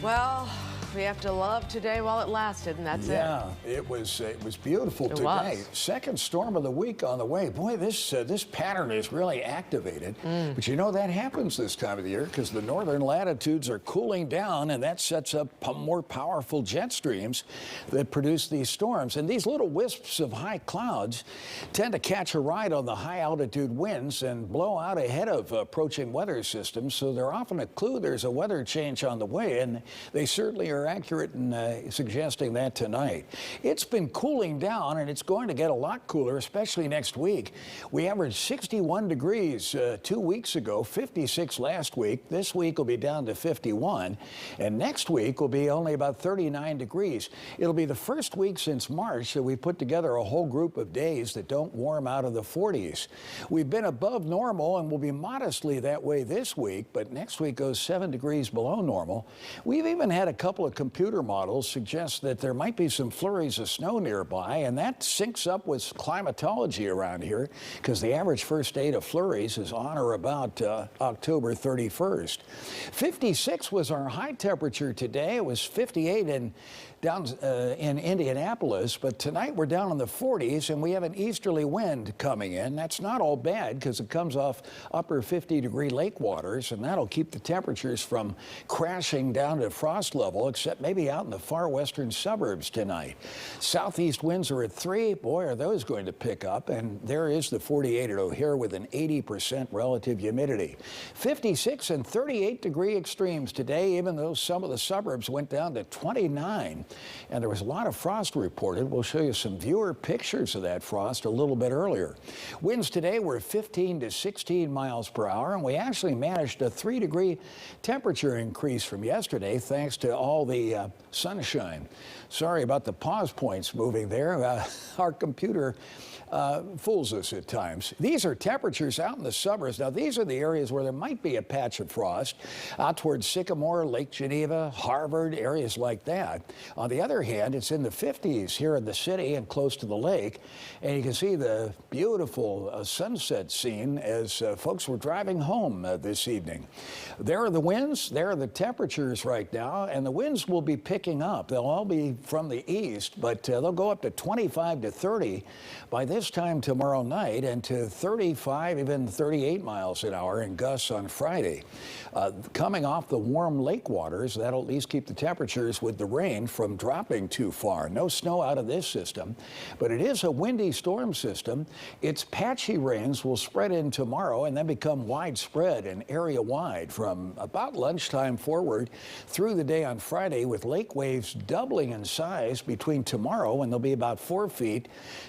Well, we have to love today while it lasted, and that's it. Yeah, it was beautiful today. Second storm of the week on the way. Boy, this pattern is really activated. But you know that happens this time of the year because the northern latitudes are cooling down, and that sets up more powerful jet streams that produce these storms. And these little wisps of high clouds tend to catch a ride on the high altitude winds and blow out ahead of approaching weather systems. So they're often a clue there's a weather change on the way, and they certainly are accurate in suggesting that tonight. It's been cooling down, and it's going to get a lot cooler, especially next week. We averaged 61 degrees 2 weeks ago, 56 last week. This week will be down to 51, and next week will be only about 39 degrees. It'll be the first week since March that we put together a whole group of days that don't warm out of the 40s. We've been above normal and will be modestly that way this week, but next week goes 7 degrees below normal. We've even had a couple of computer models suggest that there might be some flurries of snow nearby, and that syncs up with climatology around here because the average first date of flurries is on or about October 31st. 56 was our high temperature today. It was 58 down in Indianapolis, but tonight we're down in the 40s, and we have an easterly wind coming in. That's not all bad because it comes off upper 50-degree lake waters, and that'll keep the temperatures from crashing down to frost level, except maybe out in the far western suburbs tonight. Southeast winds are at 3. Boy, are those going to pick up, and there is the 48 at O'Hare with an 80% relative humidity. 56 and 38-degree extremes today, even though some of the suburbs went down to 29. And there was a lot of frost reported. We'll show you some viewer pictures of that frost a little bit earlier. Winds today were 15 to 16 miles per hour, and we actually managed a 3-degree temperature increase from yesterday thanks to all the sunshine. Sorry about the pause points moving there. Our computer fools us at times. These are temperatures out in the suburbs. Now, these are the areas where there might be a patch of frost out towards Sycamore, Lake Geneva, Harvard, areas like that. On the other hand, it's in the 50s here in the city and close to the lake, and you can see the beautiful sunset scene as folks were driving home this evening. There are the winds, there are the temperatures right now, and the winds will be picking up. They'll all be from the east, but they'll go up to 25 to 30 by this time tomorrow night, and to 35, even 38 miles an hour in gusts on Friday. Coming off the warm lake waters, that'll at least keep the temperatures with the rain from dropping too far. No snow out of this system, but it is a windy storm system. Its patchy rains will spread in tomorrow and then become widespread and area-wide from about lunchtime forward through the day on Friday, with lake waves doubling in size between tomorrow, when they'll be about 4 feet,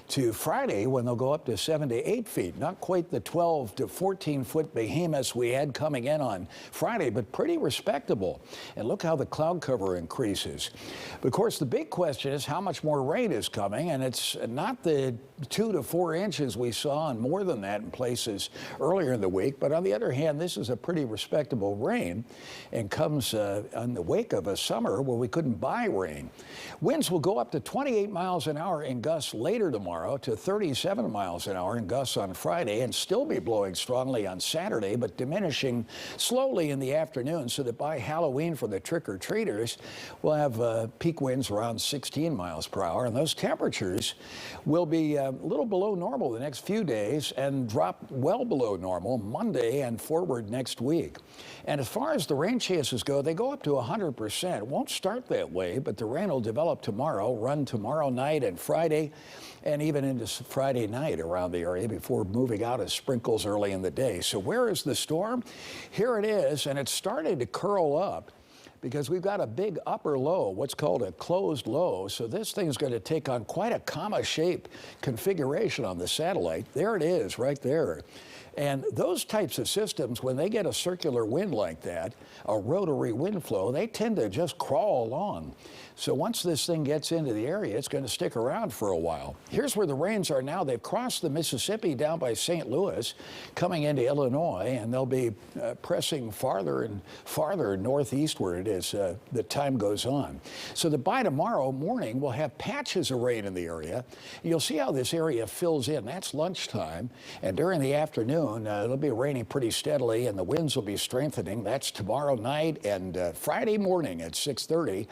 to Friday, when they'll go up to 7 to 8 feet. Not quite the 12 to 14-foot behemoths we had coming in on Friday, but pretty respectable. And look how the cloud cover increases. But of course, the big question is how much more rain is coming, and it's not the 2 to 4 inches we saw and more than that in places earlier in the week. But on the other hand, this is a pretty respectable rain and comes in the wake of a summer where we couldn't buy rain. Winds will go up to 28 miles an hour in gusts later tomorrow, to 37 miles an hour in gusts on Friday, and still be blowing strongly on Saturday, but diminishing slowly in the afternoon, so that by Halloween for the trick-or-treaters, we'll have peak winds around 16 miles per hour, and those temperatures will be a little below normal the next few days and drop well below normal Monday and forward next week. And as far as the rain chances go, they go up to 100%. It won't start that way, but the rain will develop tomorrow, run tomorrow night and Friday, and even into Friday night around the area before moving out as sprinkles early in the day. So where is the storm? Here it is, and it's starting to curl up because we've got a big upper low, what's called a closed low. So this thing's going to take on quite a comma-shaped configuration on the satellite. There it is, right there. And those types of systems, when they get a circular wind like that, a rotary wind flow, they tend to just crawl along. So once this thing gets into the area, it's going to stick around for a while. Here's where the rains are now. They've crossed the Mississippi down by St. Louis, coming into Illinois, and they'll be pressing farther and farther northeastward as the time goes on. So that by tomorrow morning, we'll have patches of rain in the area. You'll see how this area fills in. That's lunchtime, and during the afternoon, afternoon, it'll be raining pretty steadily, and the winds will be strengthening. That's tomorrow night and Friday morning at 6:30.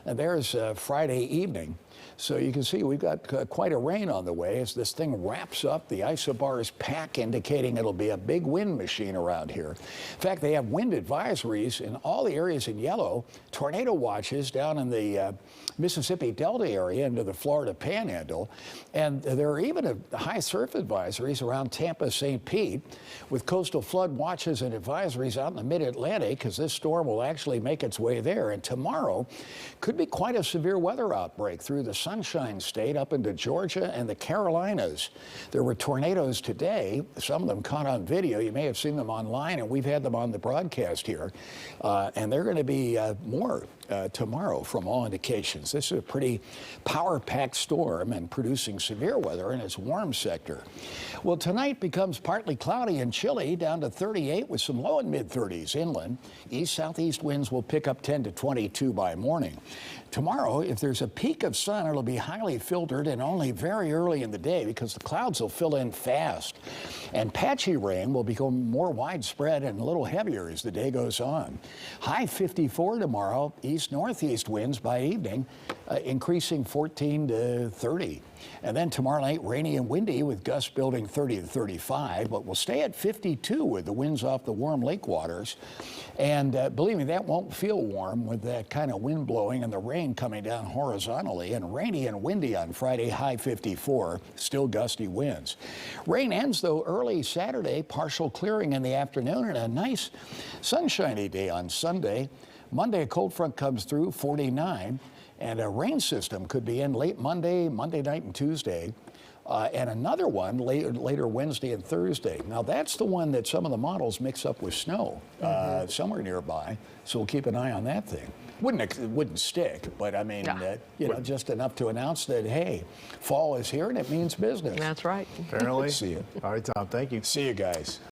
And there's Friday evening. So you can see we've got quite a rain on the way as this thing wraps up. The isobars pack indicating it'll be a big wind machine around here. In fact, they have wind advisories in all the areas in yellow, tornado watches down in the Mississippi Delta area into the Florida Panhandle, and there are even high surf advisories around Tampa, St. Pete, with coastal flood watches and advisories out in the mid-Atlantic, because this storm will actually make its way there. And tomorrow could be quite a severe weather outbreak through the Sunshine State up into Georgia and the Carolinas. There were tornadoes today, some of them caught on video. You may have seen them online, and we've had them on the broadcast here. And they're going to be more tomorrow from all indications. This is a pretty power-packed storm and producing severe weather in its warm sector. Well, tonight becomes partly cloudy and chilly, down to 38 with some low and mid-30s inland. East-southeast winds will pick up 10 to 22 by morning. Tomorrow, if there's a peak of sun, it'll be highly filtered and only very early in the day because the clouds will fill in fast. And patchy rain will become more widespread and a little heavier as the day goes on. High 54 tomorrow, east-northeast winds by evening, increasing 14 to 30. And then tomorrow night, rainy and windy with gusts building 30 to 35, but we'll stay at 52 with the winds off the warm lake waters. And believe me, that won't feel warm with that kind of wind blowing and the rain coming down horizontally. And rainy and windy on Friday, high 54, still gusty winds. Rain ends, though, early Saturday, partial clearing in the afternoon, and a nice sunshiny day on Sunday. Monday, a cold front comes through, 49. And a rain system could be in late Monday night and Tuesday, and another one later Wednesday and Thursday. Now, that's the one that some of the models mix up with snow somewhere nearby, so we'll keep an eye on that thing. It wouldn't stick, but I mean, you know, just enough to announce that, hey, fall is here and it means business. That's right. Apparently. See you. All right, Tom, thank you. See you guys.